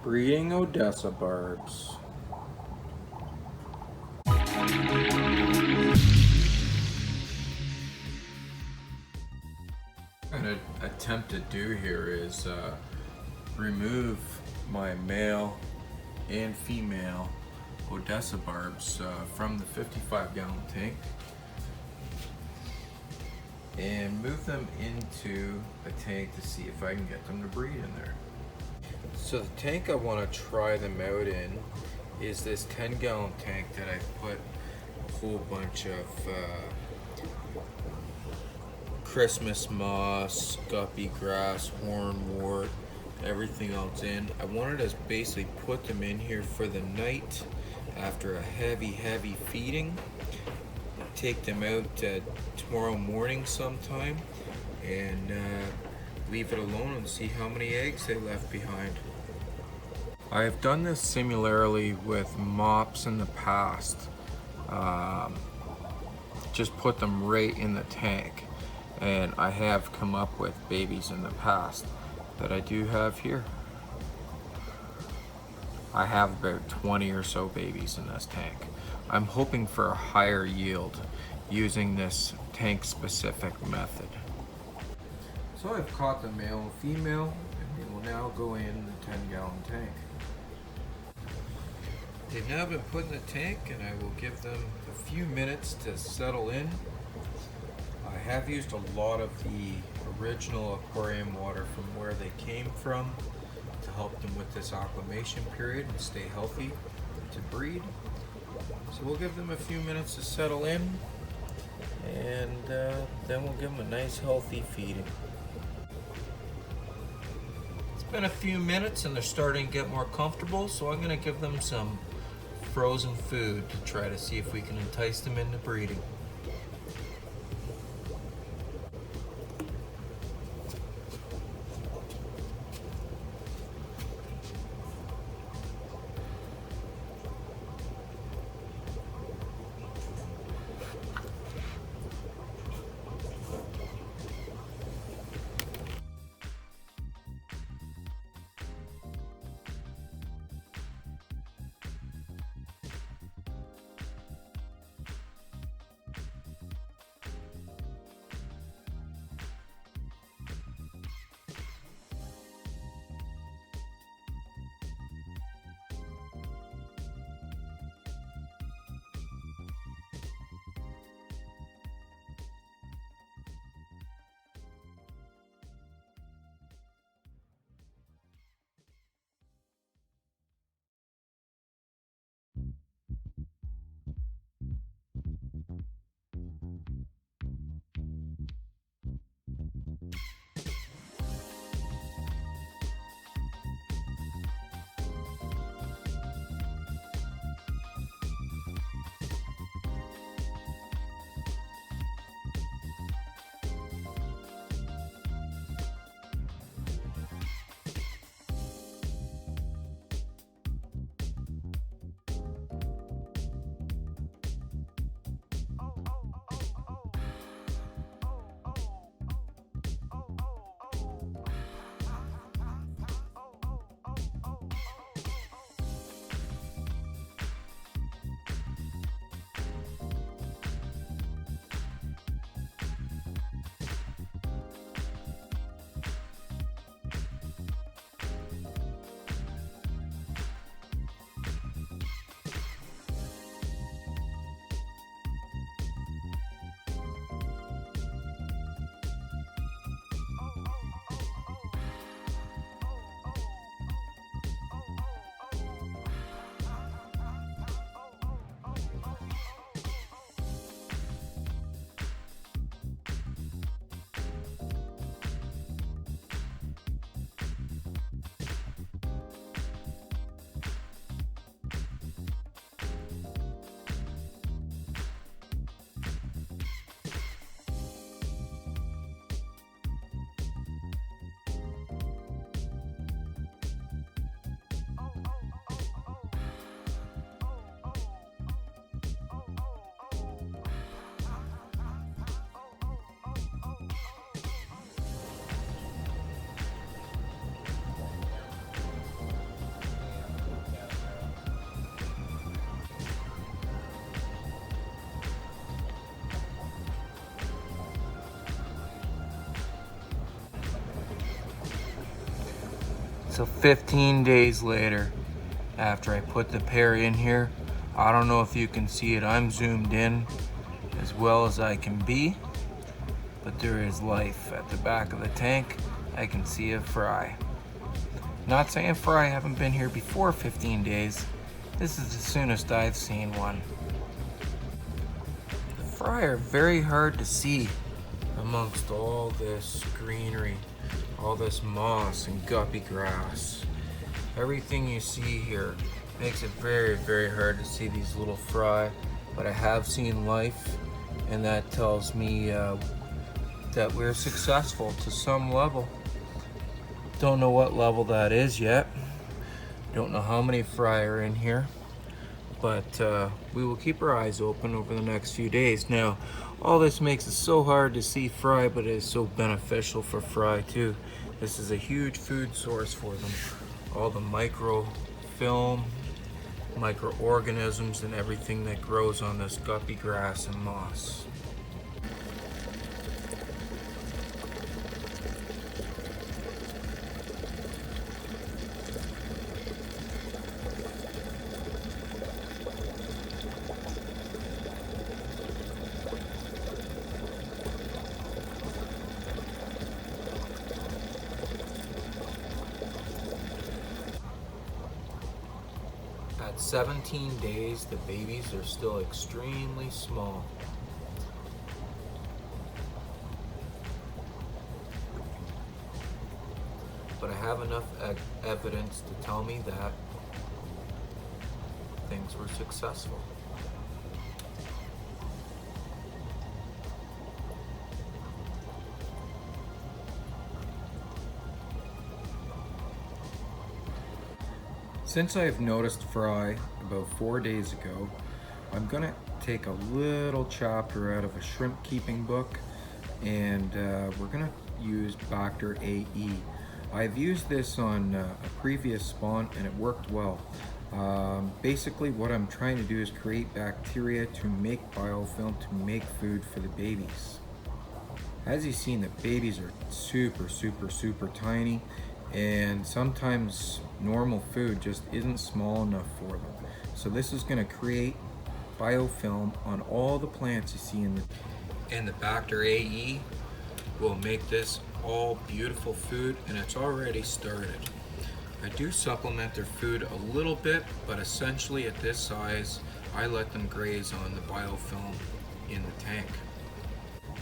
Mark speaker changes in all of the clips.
Speaker 1: Breeding Odessa Barbs. What I'm going to attempt to do here is remove my male and female Odessa Barbs from the 55-gallon tank and move them into a tank to see if I can get them to breed in there. So the tank I want to try them out in is this 10-gallon tank that I put a whole bunch of Christmas moss, guppy grass, hornwort, everything else in. I wanted to basically put them in here for the night after a heavy feeding. Take them out tomorrow morning sometime and leave it alone and see how many eggs they left behind. I have done this similarly with mops in the past. Just put them right in the tank, and I have come up with babies in the past that I do have here. I have about 20 or so babies in this tank. I'm hoping for a higher yield using this tank specific method. So I've caught the male and female, and they will now go in the 10-gallon tank. They've now been put in the tank, and I will give them a few minutes to settle in. I have used a lot of the original aquarium water from where they came from to help them with this acclimation period and stay healthy to breed. So we'll give them a few minutes to settle in, and then we'll give them a nice healthy feeding. It's been a few minutes and they're starting to get more comfortable, so I'm going to give them some frozen food to try to see if we can entice them into breeding. So 15 days later, after I put the pair in here, I don't know if you can see it, I'm zoomed in as well as I can be, but there is life at the back of the tank. I can see a fry. Not saying fry haven't been here before 15 days. This is the soonest I've seen one. The fry are very hard to see amongst all this greenery, all this moss and guppy grass. Everything you see here makes it very, very hard to see these little fry, but I have seen life, and that tells me that we're successful to some level. Don't know what level that is yet. Don't know how many fry are in here, but we will keep our eyes open over the next few days. Now, all this makes it so hard to see fry, but it is so beneficial for fry too. This is a huge food source for them. All the microfilm, microorganisms, and everything that grows on this guppy grass and moss. At 17 days, the babies are still extremely small. But I have enough evidence to tell me that things were successful. Since I've noticed fry about 4 days ago, I'm gonna take a little chapter out of a shrimp keeping book, and we're gonna use Bacter AE. I've used this on a previous spawn and it worked well. Basically what I'm trying to do is create bacteria to make biofilm to make food for the babies. As you've seen, the babies are super tiny, and sometimes normal food just isn't small enough for them. So this is going to create biofilm on all the plants you see in the... And the Bacter AE will make this all beautiful food, and it's already started. I do supplement their food a little bit, but essentially at this size, I let them graze on the biofilm in the tank.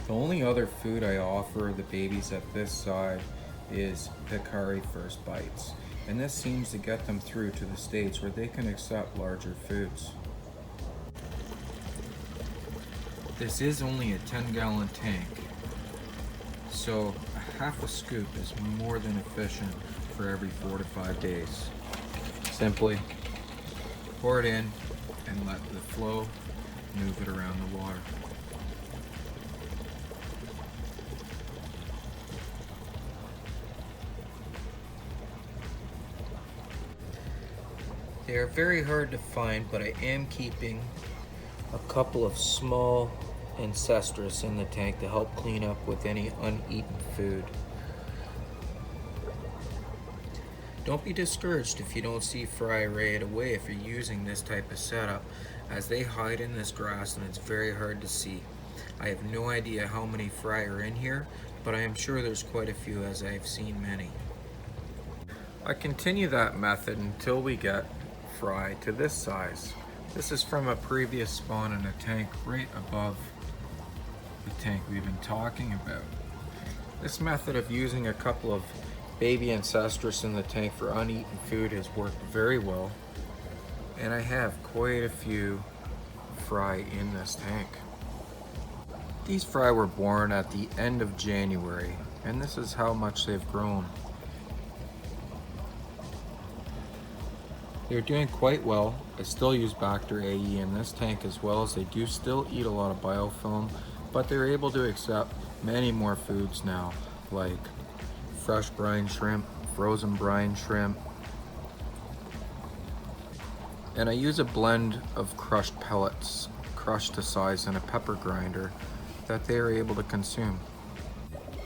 Speaker 1: The only other food I offer the babies at this size is Picari First Bites, and this seems to get them through to the stage where they can accept larger foods. This is only a 10-gallon tank, so a half a scoop is more than efficient for every 4 to 5 days. Simply pour it in and let the flow move it around the water. They are very hard to find, but I am keeping a couple of small ancestress in the tank to help clean up with any uneaten food. Don't be discouraged if you don't see fry right away if you're using this type of setup, as they hide in this grass and it's very hard to see. I have no idea how many fry are in here, but I am sure there's quite a few, as I have seen many. I continue that method until we get fry to this size. This is from a previous spawn in a tank right above the tank we've been talking about. This method of using a couple of baby ancestress in the tank for uneaten food has worked very well, and I have quite a few fry in this tank. These fry were born at the end of January, and this is how much they've grown. They're doing quite well. I still use Bacter AE in this tank as well, as they do still eat a lot of biofilm, but they're able to accept many more foods now, like fresh brine shrimp, frozen brine shrimp, and I use a blend of crushed pellets, crushed to size in a pepper grinder, that they are able to consume.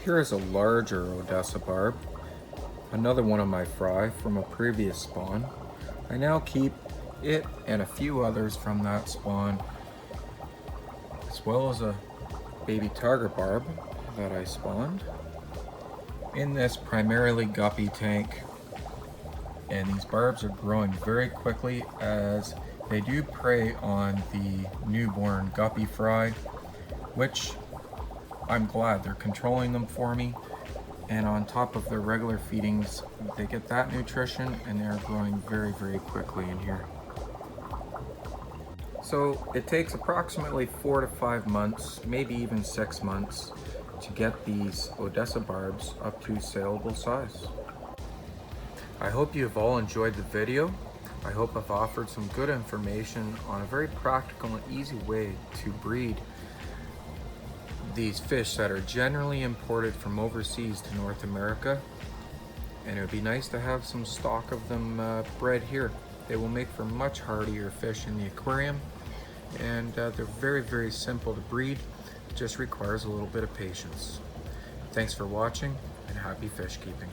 Speaker 1: Here is a larger Odessa Barb. another one of my fry from a previous spawn. I now keep it and a few others from that spawn, as well as a baby tiger barb that I spawned in this primarily guppy tank. And these barbs are growing very quickly as they do prey on the newborn guppy fry, which I'm glad they're controlling them for me. And on top of their regular feedings, they get that nutrition and they're growing very, very quickly in here. So it takes approximately 4 to 5 months, maybe even 6 months, to get these Odessa Barbs up to saleable size. I hope you've all enjoyed the video. I hope I've offered some good information on a very practical and easy way to breed these fish that are generally imported from overseas to North America. And it would be nice to have some stock of them bred here. They will make for much hardier fish in the aquarium, and they're very, very simple to breed. It just requires a little bit of patience. Thanks for watching, and happy fish keeping.